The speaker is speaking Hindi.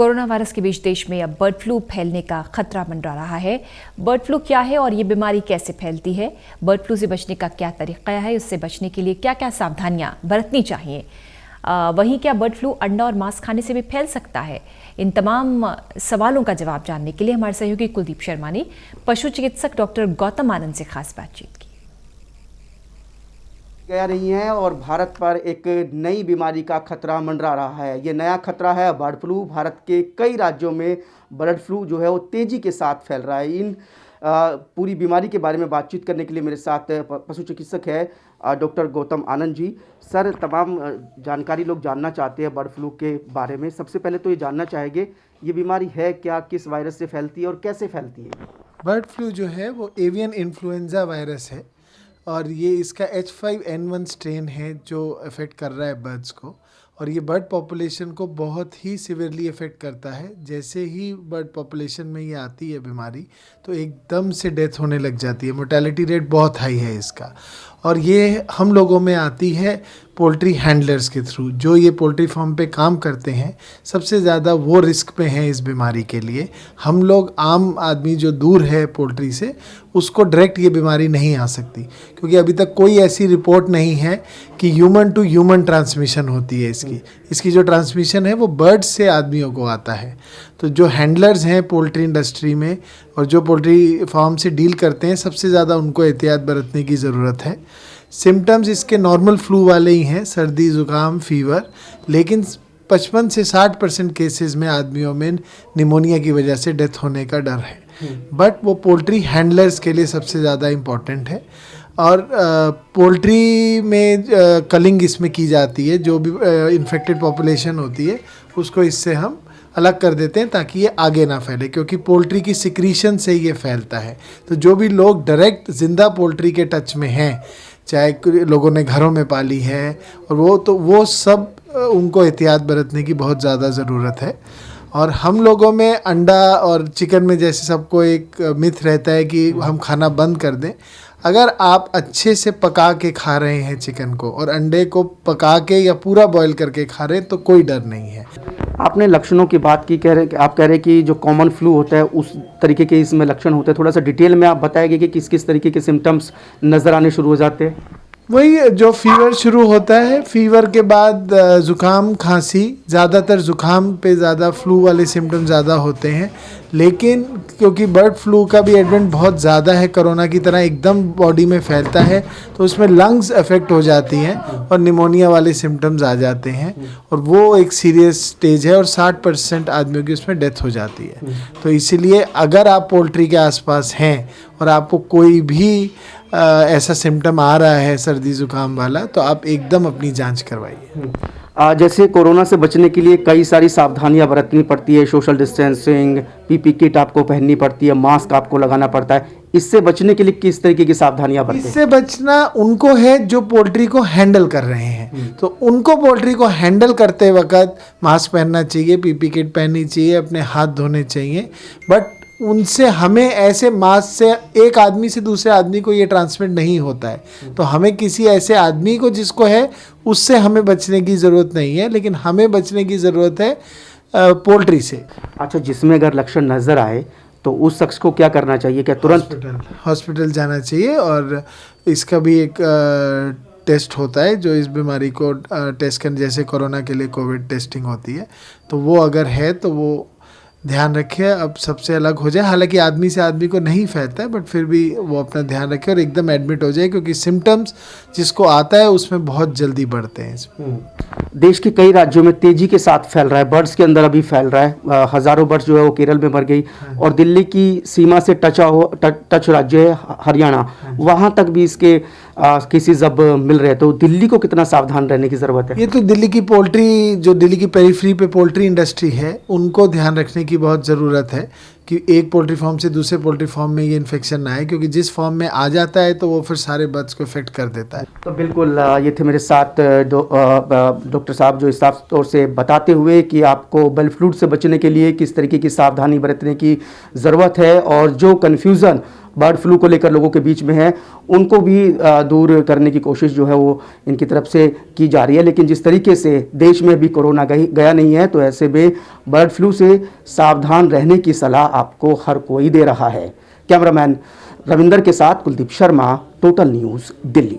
कोरोना वायरस के बीच देश में अब बर्ड फ्लू फैलने का खतरा मंडरा रहा है। बर्ड फ्लू क्या है और ये बीमारी कैसे फैलती है, बर्ड फ्लू से बचने का क्या तरीका है, उससे बचने के लिए क्या क्या सावधानियां बरतनी चाहिए, वहीं क्या बर्ड फ्लू अंडा और मांस खाने से भी फैल सकता है। इन तमाम सवालों का जवाब जानने के लिए हमारे सहयोगी कुलदीप शर्मा ने पशु चिकित्सक डॉक्टर गौतम आनंद से खास बातचीत की। कह रही हैं और भारत पर एक नई बीमारी का खतरा मंडरा रहा है। ये नया खतरा है बर्ड फ्लू। भारत के कई राज्यों में बर्ड फ्लू जो है वो तेज़ी के साथ फैल रहा है। इन पूरी बीमारी के बारे में बातचीत करने के लिए मेरे साथ पशु चिकित्सक है डॉक्टर गौतम आनंद जी। सर, तमाम जानकारी लोग जानना चाहते हैं बर्ड फ्लू के बारे में। सबसे पहले तो ये जानना चाहेंगे ये बीमारी है क्या, किस वायरस से फैलती है और कैसे फैलती है? बर्ड फ्लू जो है वो एवियन इन्फ्लुएंजा वायरस है और ये इसका H5N1 स्ट्रेन है जो अफेक्ट कर रहा है बर्ड्स को, और ये बर्ड पॉपुलेशन को बहुत ही सिवियरली अफेक्ट करता है। जैसे ही बर्ड पॉपुलेशन में ये आती है बीमारी तो एकदम से डेथ होने लग जाती है। मोर्टेलिटी रेट बहुत हाई है इसका, और ये हम लोगों में आती है पोल्ट्री हैंडलर्स के थ्रू। जो ये पोल्ट्री फार्म पे काम करते हैं सबसे ज़्यादा वो रिस्क पे हैं इस बीमारी के लिए। हम लोग आम आदमी जो दूर है पोल्ट्री से, उसको डायरेक्ट ये बीमारी नहीं आ सकती, क्योंकि अभी तक कोई ऐसी रिपोर्ट नहीं है कि ह्यूमन टू ह्यूमन ट्रांसमिशन होती है इसकी जो ट्रांसमिशन है वो बर्ड्स से आदमियों को आता है। तो जो हैंडलर्स हैं पोल्ट्री इंडस्ट्री में और जो पोल्ट्री फार्म से डील करते हैं, सबसे ज़्यादा उनको एहतियात बरतने की ज़रूरत है। सिम्टम्स इसके नॉर्मल फ्लू वाले ही हैं, सर्दी ज़ुकाम फीवर, लेकिन 55 से 60% केसेस में आदमियों में निमोनिया की वजह से डेथ होने का डर है। बट वो पोल्ट्री हैंडलर्स के लिए सबसे ज़्यादा इम्पॉर्टेंट है। और पोल्ट्री में कलिंग इसमें की जाती है। जो भी इन्फेक्टेड पॉपुलेशन होती है उसको इससे हम अलग कर देते हैं ताकि ये आगे ना फैले, क्योंकि पोल्ट्री की सिक्रीशन से ये फैलता है। तो जो भी लोग डायरेक्ट ज़िंदा पोल्ट्री के टच में हैं, चाहे लोगों ने घरों में पाली है, और वो सब उनको एहतियात बरतने की बहुत ज़्यादा ज़रूरत है। और हम लोगों में अंडा और चिकन में जैसे सबको एक मिथ रहता है कि हम खाना बंद कर दें। अगर आप अच्छे से पका के खा रहे हैं चिकन को और अंडे को पका के या पूरा बॉईल करके खा रहे हैं तो कोई डर नहीं है। आपने लक्षणों की बात की, आप कह रहे हैं कि जो कॉमन फ्लू होता है उस तरीके के इसमें लक्षण होते हैं। थोड़ा सा डिटेल में आप बताएंगे कि किस किस तरीके के सिम्टम्स नज़र आने शुरू हो जाते हैं? वही जो फीवर शुरू होता है, फीवर के बाद ज़ुकाम खांसी, ज़्यादातर ज़ुकाम पे ज़्यादा फ्लू वाले सिम्टम ज़्यादा होते हैं। लेकिन क्योंकि बर्ड फ्लू का भी एडवेंट बहुत ज़्यादा है, कोरोना की तरह एकदम बॉडी में फैलता है, तो उसमें लंग्स अफेक्ट हो जाती हैं और निमोनिया वाले सिम्टम्स आ जाते हैं, और वो एक सीरियस स्टेज है और 60% आदमियों की उसमें डेथ हो जाती है। तो इसीलिए अगर आप पोल्ट्री के आसपास हैं और आपको कोई भी ऐसा सिम्टम आ रहा है सर्दी ज़ुकाम वाला, तो आप एकदम अपनी जांच करवाइए। जैसे कोरोना से बचने के लिए कई सारी सावधानियां बरतनी पड़ती है। सोशल डिस्टेंसिंग, पीपी किट आपको पहननी पड़ती है, मास्क आपको लगाना पड़ता है। इससे बचने के लिए किस तरीके की सावधानियां बरतें? इससे बचना उनको है जो पोल्ट्री को हैंडल कर रहे हैं, तो उनको पोल्ट्री को हैंडल करते वक्त मास्क पहनना चाहिए, पीपी किट पहननी चाहिए, अपने हाथ धोने चाहिए। बट उनसे हमें ऐसे मास्क से एक आदमी से दूसरे आदमी को ये ट्रांसमिट नहीं होता है, तो हमें किसी ऐसे आदमी को जिसको है उससे हमें बचने की ज़रूरत नहीं है, लेकिन हमें बचने की ज़रूरत है पोल्ट्री से। अच्छा, जिसमें अगर लक्षण नज़र आए तो उस शख्स को क्या करना चाहिए? क्या तुरंत हॉस्पिटल जाना चाहिए? और इसका भी एक टेस्ट होता है जो इस बीमारी को टेस्ट करने, जैसे कोरोना के लिए कोविड टेस्टिंग होती है, तो वो अगर है तो वो ध्यान रखिए, अब सबसे अलग हो जाए। हालांकि आदमी से आदमी को नहीं फैलता है, बट फिर भी वो अपना ध्यान रखे और एकदम एडमिट हो जाए, क्योंकि सिम्टम्स जिसको आता है उसमें बहुत जल्दी बढ़ते हैं। देश के कई राज्यों में तेजी के साथ फैल रहा है, बर्ड्स के अंदर अभी फैल रहा है। हज़ारों बर्ड्स जो है वो केरल में मर गई, और दिल्ली की सीमा से टच राज्य है हरियाणा, वहाँ तक भी इसके केसेस अब मिल रहे हैं। तो दिल्ली को कितना सावधान रहने की ज़रूरत है? ये तो दिल्ली की पोल्ट्री, जो दिल्ली की पेरीफ्री पे पोल्ट्री इंडस्ट्री है, उनको ध्यान रखने की बहुत ज़रूरत है कि एक पोल्ट्री फार्म से दूसरे पोल्ट्री फार्म में ये इन्फेक्शन ना आए, क्योंकि जिस फार्म में आ जाता है तो वो फिर सारे बर्ड्स को इफेक्ट कर देता है। तो बिल्कुल ये थे मेरे साथ डॉक्टर साहब, जो साफ तौर से बताते हुए कि आपको बर्ड फ्लू से बचने के लिए किस तरीके की सावधानी बरतने की ज़रूरत है, और जो कन्फ्यूज़न बर्ड फ्लू को लेकर लोगों के बीच में है उनको भी दूर करने की कोशिश जो है वो इनकी तरफ से की जा रही है। लेकिन जिस तरीके से देश में भी कोरोना गया नहीं है, तो ऐसे में बर्ड फ्लू से सावधान रहने की सलाह आपको हर कोई दे रहा है। कैमरामैन रविंदर के साथ कुलदीप शर्मा, टोटल न्यूज़, दिल्ली।